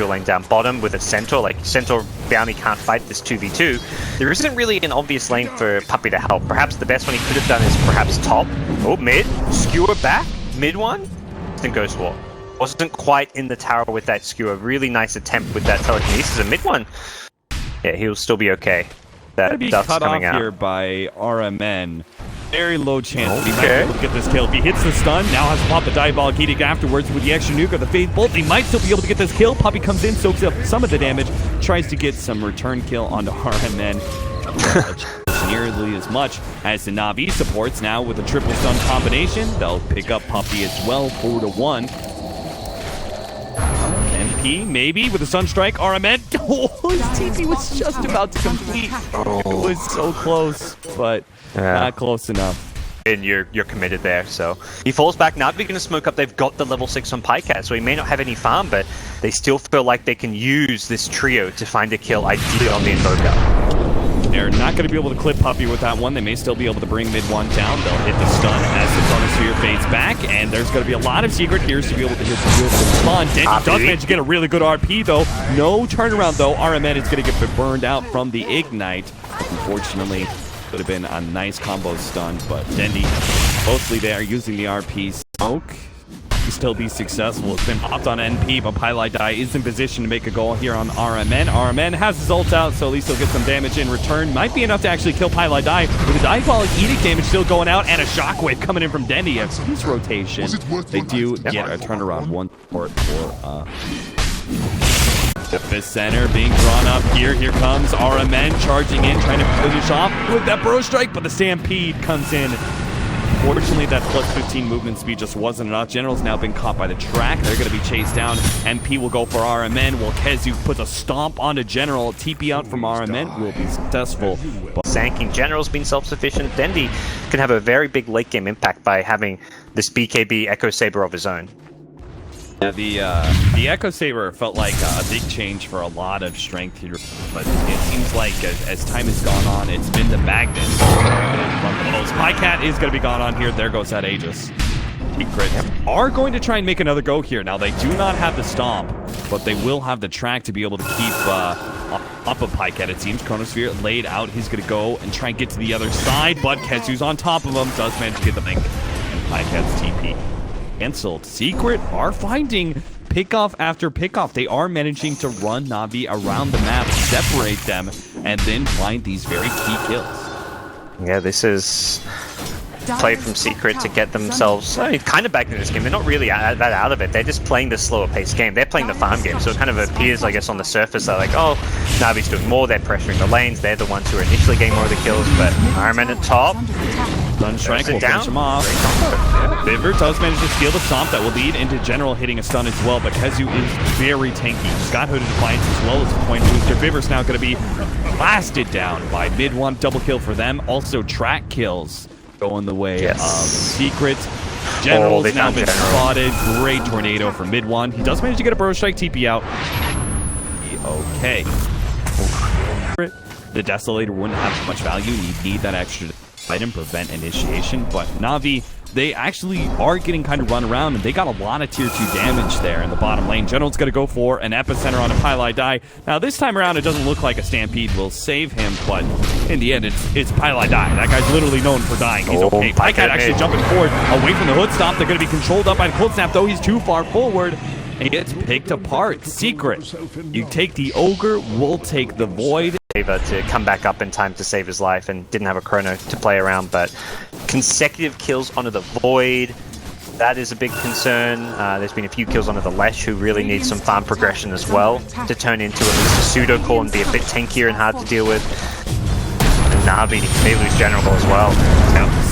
dual lane down bottom with a Centaur. Like, Centaur bounty can't fight this 2v2. There isn't really an obvious lane for Puppy to help. Perhaps the best one he could have done is perhaps top. Oh, mid. Skewer back. Mid one. Then Ghost War. Wasn't quite in the tower with that skewer. Really nice attempt with that telekinesis. A mid one. Yeah, he'll still be okay. That be Duff's cut coming off out here by RMN. Very low chance he might be able to get this kill. If he hits the stun, now has to pop the diabolic edict afterwards with the extra nuke or the Faith Bolt. He might still be able to get this kill. Puppy comes in, soaks up some of the damage, tries to get some return kill onto RMN. Nearly as much as the Na'Vi supports. Now with a triple stun combination, they'll pick up Puppy as well, 4-1. MP, maybe, with a Sunstrike. RMN. Oh, his TP was just about to complete. It was so close, but not close enough. And you're committed there, so he falls back. Na'Vi going to smoke up. They've got the level 6 on Pycat, so he may not have any farm, but they still feel like they can use this trio to find a kill, ideally on the Invoker. They're not going to be able to clip Puppy with that one. They may still be able to bring mid one down. They'll hit the stun as the Chronosphere fades back, and there's going to be a lot of secret heroes to be able to hit the spawn. Dendi does manage to get a really good RP, though. No turnaround, though. RMN is going to get burned out from the Ignite. Unfortunately, would have been a nice combo stun, but Dendi mostly there using the RP smoke. Still be successful. It's been popped on NP, but PyLai is in position to make a goal here on RMN. RMN has his ult out, so at least he'll get some damage in return. Might be enough to actually kill PyLai with the diabolic edict damage still going out and a shockwave coming in from Dendi. As his rotation, they do get a turnaround one for the fifth center being drawn up here. Here comes RMN charging in, trying to finish off with that Burrow Strike, but the Stampede comes in. Fortunately, that plus 15 movement speed just wasn't enough. General's now been caught by the track. They're going to be chased down. MP will go for RMN, while Kezu puts a stomp onto General. TP out from RMN will be successful. But Sanking General's been self-sufficient. Dendi can have a very big late game impact by having this BKB Echo Saber of his own. Yeah, the Echo Saber felt like a big change for a lot of strength here, but it seems like as time has gone on, it's been the Magnus. Pycat is going to be gone on here. There goes that Aegis. Secret are going to try and make another go here. Now, they do not have the stomp, but they will have the track to be able to keep up of Pycat. It seems Chronosphere laid out. He's going to go and try and get to the other side, but Kezu's on top of him. Does manage to get the link. And Pycat's TP cancelled. Secret are finding pickoff after pickoff. They are managing to run Na'Vi around the map, separate them, and then find these very key kills. Yeah, this is play from Secret to get themselves kind of back into this game. They're not really that out of it. They're just playing the slower paced game. They're playing the farm game, so it kind of appears, I guess, on the surface they're like, oh, Na'Vi's doing more. They're pressuring the lanes. They're the ones who are initially getting more of the kills, but RMN at top. Sunstrike will finish him off. Viver does manage to steal the stomp that will lead into General hitting a stun as well, but Kezu is very tanky. He's got Hooded Defiance as well as a point booster. Viver's now going to be blasted down by mid one. Double kill for them. Also track kills going the way of Secret. General's now been spotted. Great tornado for mid one. He does manage to get a Burrow Strike TP out. Okay. The Desolator wouldn't have much value. You need that extra item, prevent initiation, but Na'Vi, they actually are getting kind of run around, and they got a lot of tier 2 damage there in the bottom lane. General's going to go for an epicenter on a PyLai. Now this time around it doesn't look like a Stampede will save him, but in the end it's PyLai. That guy's literally known for dying. He's okay. Pycat actually jumping forward away from the hood stop. They're going to be controlled up by the cold snap, though he's too far forward. And he gets picked apart. Secret, you take the Ogre, we'll take the Void. To come back up in time to save his life and didn't have a chrono to play around, but consecutive kills onto the Void, that is a big concern. There's been a few kills onto the Lesh, who really needs some farm progression as well to turn into at least a pseudo core and be a bit tankier and hard to deal with. And Na'Vi, they lose General as well.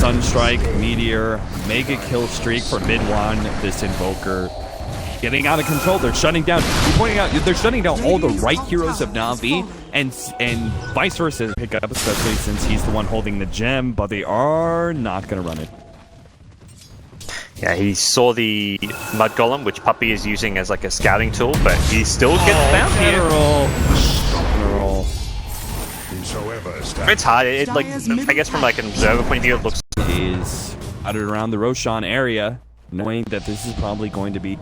Sunstrike, Meteor, mega kill streak for mid one. This Invoker getting out of control. They're shutting down. You're pointing out they're shutting down all the right heroes of Na'Vi, and vice versa pick up, especially since he's the one holding the gem. But they are not going to run it. Yeah, he saw the Mud Golem, which Puppy is using as like a scouting tool, but he still gets found here. General. It's hard. It like I guess from like an observer point of view, it looks is uttered around the Roshan area, knowing that this is probably going to be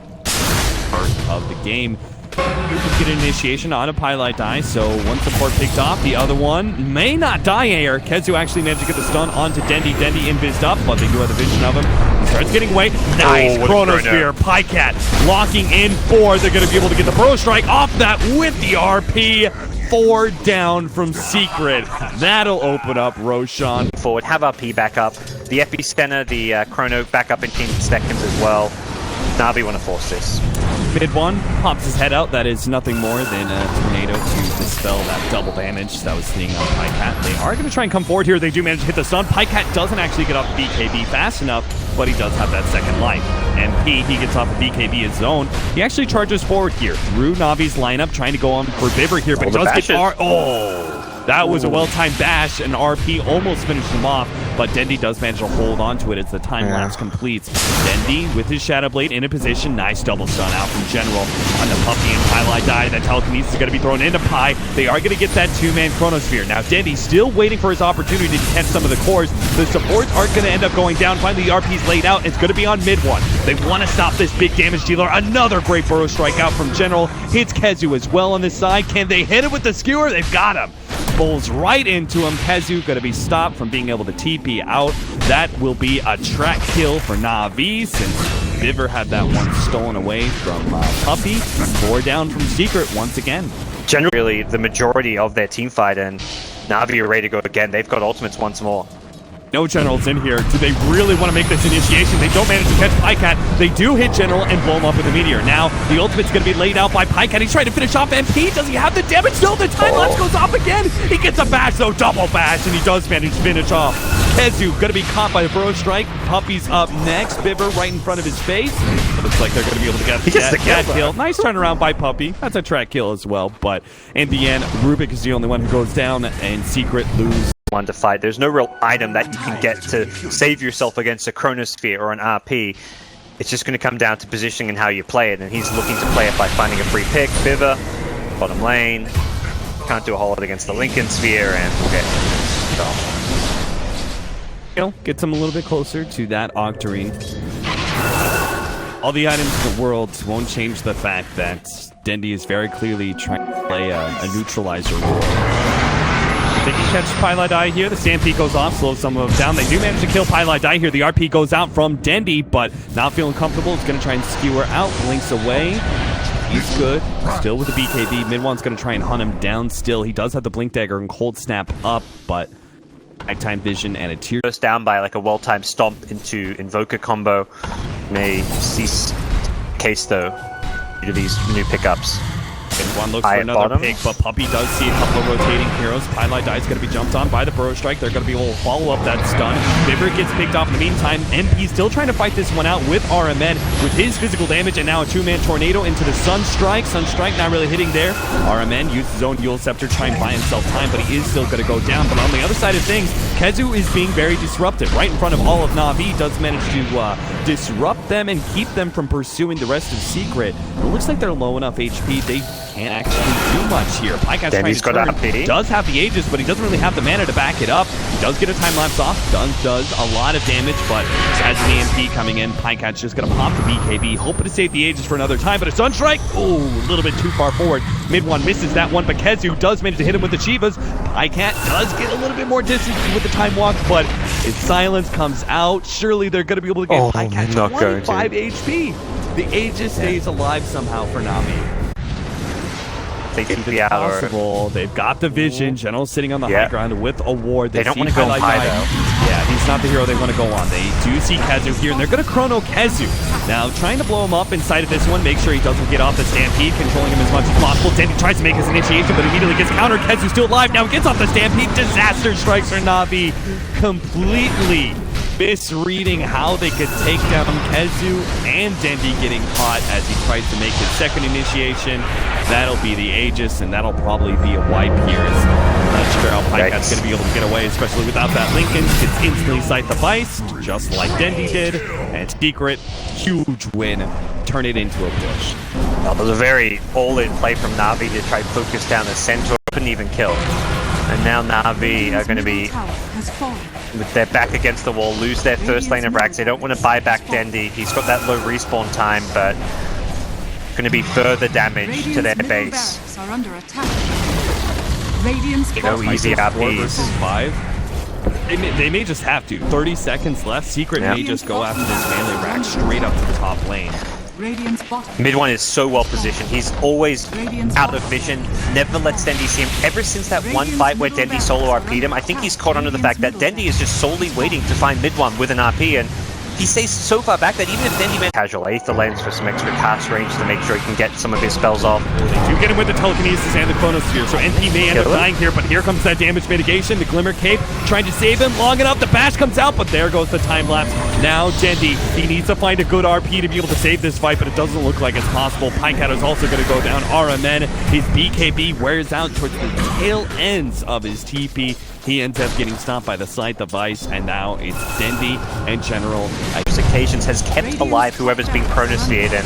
part of the game. You can get an initiation on a Pylite die, so one support picked off, the other one may not die here. Kezu actually managed to get the stun onto Dendi. Dendi invised up, but they do have the vision of him. He starts getting away. Nice Chronosphere. Pycat locking in 4. They're going to be able to get the Burrow Strike off that with the RP. 4 down from Secret. That'll open up Roshan. Forward, have RP back up. The Epicenter, the Chrono back up in Team seconds as well. Na'Vi want to force this. Mid one pops his head out. That is nothing more than a tornado to dispel that double damage that was sitting on Pycat. They are going to try and come forward here. They do manage to hit the stun. Pycat doesn't actually get off BKB fast enough, but he does have that second life. And he gets off of BKB his own. He actually charges forward here through Navi's lineup, trying to go on for Vivre here, but he does get that was a well-timed bash, and RP almost finished him off, but Dendi does manage to hold on to it as the time lapse completes. Dendi with his Shadow Blade in a position. Nice double stun out from General on the Puppy and Highlight die. That telekinesis is going to be thrown into Pi. They are going to get that 2-man Chronosphere. Now Dendi still waiting for his opportunity to catch some of the cores. The supports aren't going to end up going down. Finally, the RP's laid out. It's going to be on mid one. They want to stop this big damage dealer. Another great Burrow Strike out from General. Hits Kezu as well on this side. Can they hit it with the skewer? They've got him. Bowls right into him. Kezu going to be stopped from being able to TP out. That will be a track kill for Na'Vi, since Vivre had that one stolen away from Puppy. 4 down from Secret once again. Generally, the majority of their team fight, and Na'Vi are ready to go again. They've got ultimates once more. No Generals in here. Do they really want to make this initiation? They don't manage to catch Pycat. They do hit General and blow him up with a Meteor. Now, the ultimate's going to be laid out by Pycat. He's trying to finish off MP. Does he have the damage? No, the time lapse goes off again. He gets a bash, though, double bash, and he does manage to finish off. Kezu going to be caught by the Burrow Strike. Puppy's up next. Vivre right in front of his face. It looks like they're going to be able to get that kill. Nice turnaround by Puppy. That's a track kill as well. But in the end, Rubik is the only one who goes down, and Secret lose. One to fight. There's no real item that you can get to save yourself against a Chronosphere or an RP. It's just going to come down to positioning and how you play it, and he's looking to play it by finding a free pick. Vivre, bottom lane, can't do a whole lot against the Lincoln Sphere, and we'll get gets him a little bit closer to that Octarine. All the items in the world won't change the fact that Dendi is very clearly trying to play a neutralizer role. They can catch Pylite Die here. The Stampede goes off, slows some of them down. They do manage to kill Pylite Die here. The RP goes out from Dendi, but not feeling comfortable. It's going to try and skewer out. Blinks away. He's good. Still with the BKB. Mid one's going to try and hunt him down still. He does have the Blink Dagger and Cold Snap up, but nighttime vision and a tear. Goes down by like a well-timed stomp into Invoker combo. May cease case though due to these new pickups. One looks for another pick, but Puppy does see a couple of rotating heroes. Pylite Die is going to be jumped on by the Burrow Strike. They're going to be able to follow up that stun. Vivre gets picked off in the meantime. MP still trying to fight this one out with RMN with his physical damage, and now a 2-man Tornado into the Sunstrike. Sunstrike not really hitting there. RMN used his own Yule Scepter trying to buy himself time, but he is still going to go down. But on the other side of things, Kezu is being very disruptive. Right in front of all of Na'Vi, does manage to disrupt them and keep them from pursuing the rest of Secret. It looks like they're low enough HP. They can't actually do much here. Pykat's trying to turn. Does have the Aegis, but he doesn't really have the mana to back it up. He does get a time lapse off. Does a lot of damage, but as an EMP coming in, Pykat's just going to pop the BKB, hoping to save the Aegis for another time, but a Sunstrike, oh, a little bit too far forward. Mid one misses that one, but Kezu does manage to hit him with the Chivas. Pycat does get a little bit more distance with the time walk, but his silence comes out. Surely they're going to be able to get Pycat to 25 HP. The Aegis stays alive somehow for Na'Vi. If it's possible, they've got the vision. General's sitting on the high ground with a ward. They don't want to go high, though. Yeah, he's not the hero they want to go on. They do see Kezu here, and they're going to chrono Kezu. Now, trying to blow him up inside of this one, make sure he doesn't get off the Stampede, controlling him as much as possible. Dendi tries to make his initiation, but immediately gets countered. Kezu's still alive. Now gets off the Stampede. Disaster strikes for Na'Vi. Completely misreading how they could take down Kezu, and Dendi getting caught as he tries to make his second initiation. That'll be the Aegis, and that'll probably be a wipe here. Not sure how Pykat's going to be able to get away, especially without that Lincoln. Gets instantly sight the Feist, just like Dendi did. And Secret, huge win. Turn it into a push. Well, there's a very all-in play from Na'Vi to try to focus down the center. Couldn't even kill. And now Na'Vi are going to be, with their back against the wall, lose their first lane of racks. They don't want to buy back Dendi. He's got that low respawn time, but going to be further damage to their base. Are under attack. Radiant's No easy 4 RPs. versus 5. They may just have to. 30 seconds left. Secret may just go after this melee rack straight up to the top lane. Radiant's bottom. Mid one is so well positioned. He's always out of vision, never lets Dendi see him. Ever since that one fight where Dendi solo RP'd him, I think he's caught onto the fact that Dendi is just solely waiting to find mid one with an RP, and he stays so far back that even if Dendi meant casual Aether Lens for some extra cast range to make sure he can get some of his spells off. They do get him with the telekinesis and the chronosphere, so NP may end up dying here, but here comes that damage mitigation. The Glimmer Cape trying to save him long enough. The bash comes out, but there goes the time lapse. Now Dendi, he needs to find a good RP to be able to save this fight, but it doesn't look like it's possible. Pikecat is also going to go down. RMN, his BKB wears out towards the tail ends of his TP. He ends up getting stopped by the Scythe device, and now it's Dendi and General. Those occasions has kept alive whoever's been chronosphered, and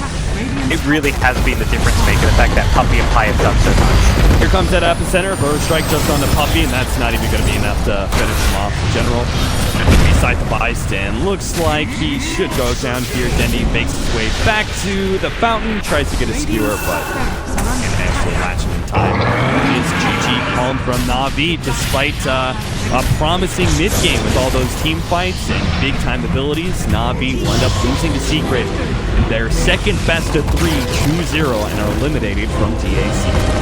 it really has been the difference maker, the fact that Puppey and Pi have done so much. Here comes that epicenter. Bird strike just on the Puppey, and that's not even going to be enough to finish him off. General, beside the bystand, looks like he should go down here. Dendi makes his way back to the fountain, tries to get a skewer, but can't actually latch him in time. It's GG called from Na'Vi, despite a promising mid-game with all those team fights and big-time abilities. Na'Vi will end up losing to Secret in their second best of 3, 2-0, and are eliminated from DAC.